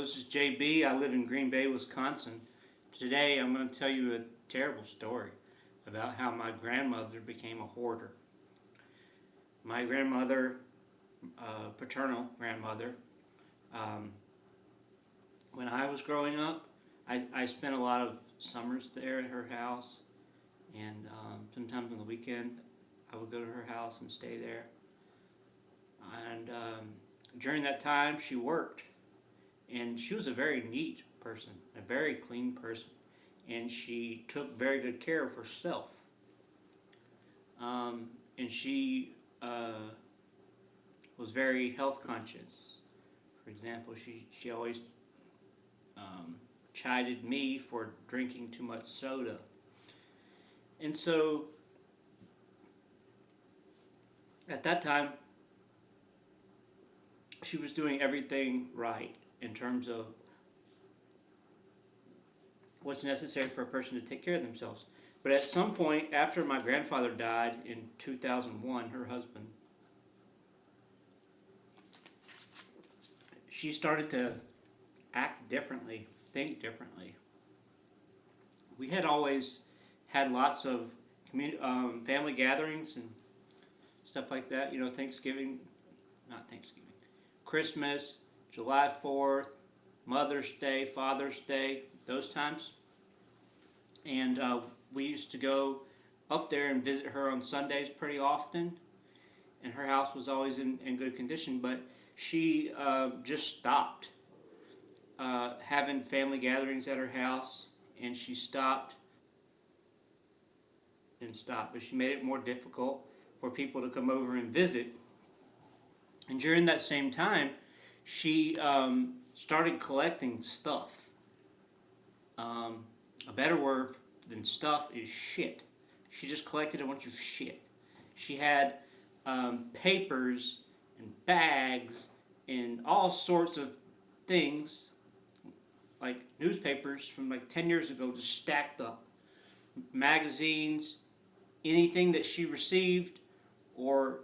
this is JB. I live in Green Bay, Wisconsin. Today I'm going to tell you a terrible story about how my grandmother became a hoarder. My grandmother, paternal grandmother, um, when I was growing up, I spent a lot of summers there at her house, and sometimes on the weekend I would go to her house and stay there. And during that time, she worked. And she was a very neat person, a very clean person, and she took very good care of herself. And she was very health conscious. For example, she always chided me for drinking too much soda. And so at that time, she was doing everything right in terms of what's necessary for a person to take care of themselves. But at some point, after my grandfather died in 2001, her husband, she started to act differently, think differently. We had always had lots of family gatherings and stuff like that. Not Thanksgiving, Christmas, July 4th, Mother's Day, Father's Day, those times. And we used to go up there and visit her on Sundays pretty often. And her house was always in good condition, but she just stopped having family gatherings at her house, and she stopped, but she made it more difficult for people to come over and visit. And during that same time, she started collecting stuff. A better word than stuff is shit. She just collected a bunch of shit. She had papers and bags and all sorts of things, like newspapers from like 10 years ago, just stacked up. Magazines, anything that she received or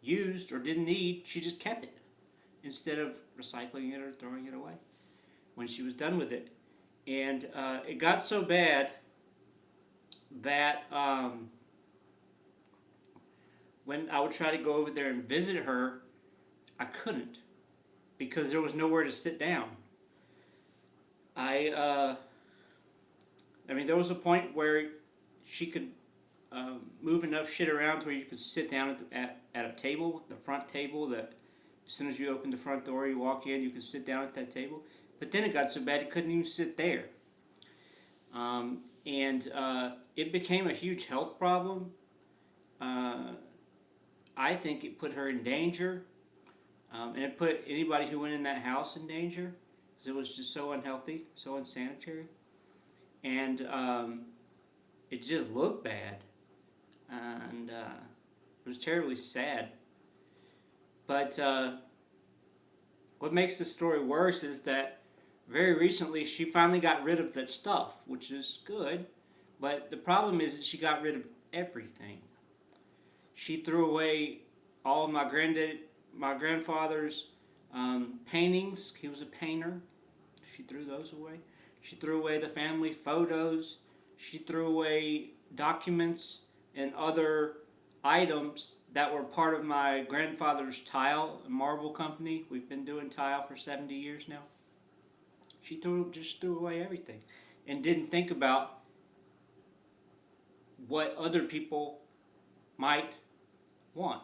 used or didn't need, she just kept it instead of recycling it or throwing it away when she was done with it. And it got so bad that when I would try to go over there and visit her, I couldn't because there was nowhere to sit down. There was a point where she could move enough shit around to where you could sit down at a table, the front table, that as soon as you open the front door, you walk in, you could sit down at that table. But then it got so bad you couldn't even sit there. It became a huge health problem. I think it put her in danger. And it put anybody who went in that house in danger because it was just so unhealthy, so unsanitary. And it just looked bad. And it was terribly sad. But what makes the story worse is that very recently she finally got rid of that stuff, which is good. But the problem is that she got rid of everything. She threw away all of my grandfather's paintings. He was a painter. She threw those away. She threw away the family photos. She threw away documents and other items that were part of my grandfather's tile and marble company. We've been doing tile for 70 years now. She just threw away everything and didn't think about what other people might want.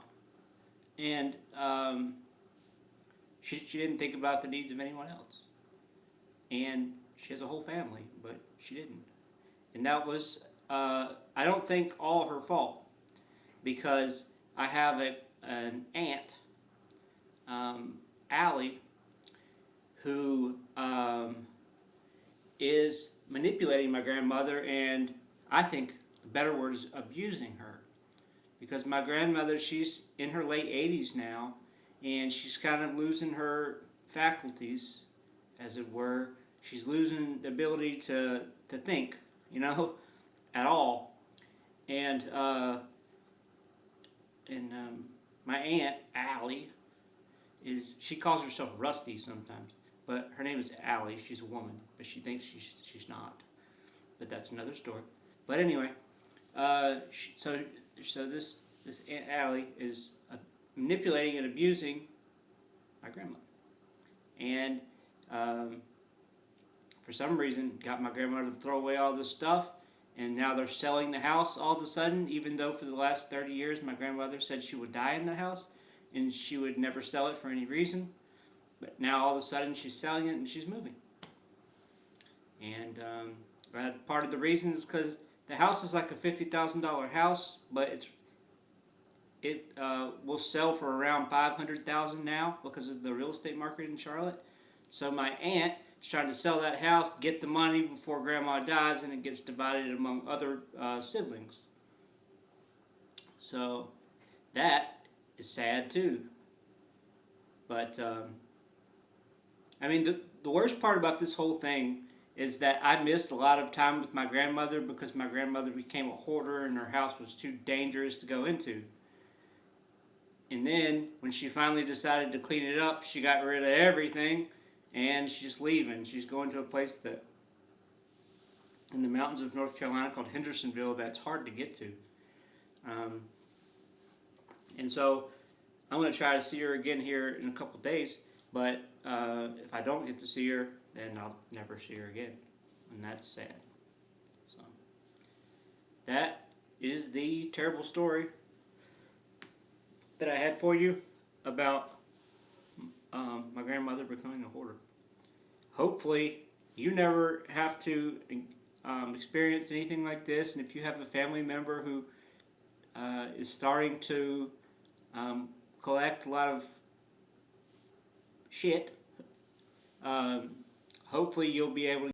And she didn't think about the needs of anyone else. And she has a whole family, but she didn't. And that was, I don't think all her fault, because I have an aunt, Allie, who is manipulating my grandmother, and I think a better word is abusing her. Because my grandmother, she's in her late 80s now, and she's kind of losing her faculties, as it were. She's losing the ability to think, at all. And my aunt, Allie, she calls herself Rusty sometimes, but her name is Allie. She's a woman, but she thinks she's not. But that's another story. But anyway, so this Aunt Allie is manipulating and abusing my grandmother, and um, for some reason got my grandmother to throw away all this stuff. And now they're selling the house all of a sudden, even though for the last 30 years my grandmother said she would die in the house and she would never sell it for any reason. But now all of a sudden she's selling it and she's moving. And part of the reason is because the house is like a $50,000 house, but it will sell for around $500,000 now because of the real estate market in Charlotte. So my aunt is trying to sell that house, get the money before Grandma dies, and it gets divided among other siblings. So that is sad too. But I mean, the worst part about this whole thing is that I missed a lot of time with my grandmother because my grandmother became a hoarder and her house was too dangerous to go into. And then when she finally decided to clean it up, she got rid of everything and she's leaving. She's going to a place that in the mountains of North Carolina called Hendersonville that's hard to get to. And so I'm going to try to see her again here in a couple days, but if I don't get to see her, then I'll never see her again, and that's sad. So that is the terrible story that I had for you about my grandmother becoming a hoarder. Hopefully you never have to experience anything like this, and if you have a family member who is starting to collect a lot of shit, hopefully you'll be able to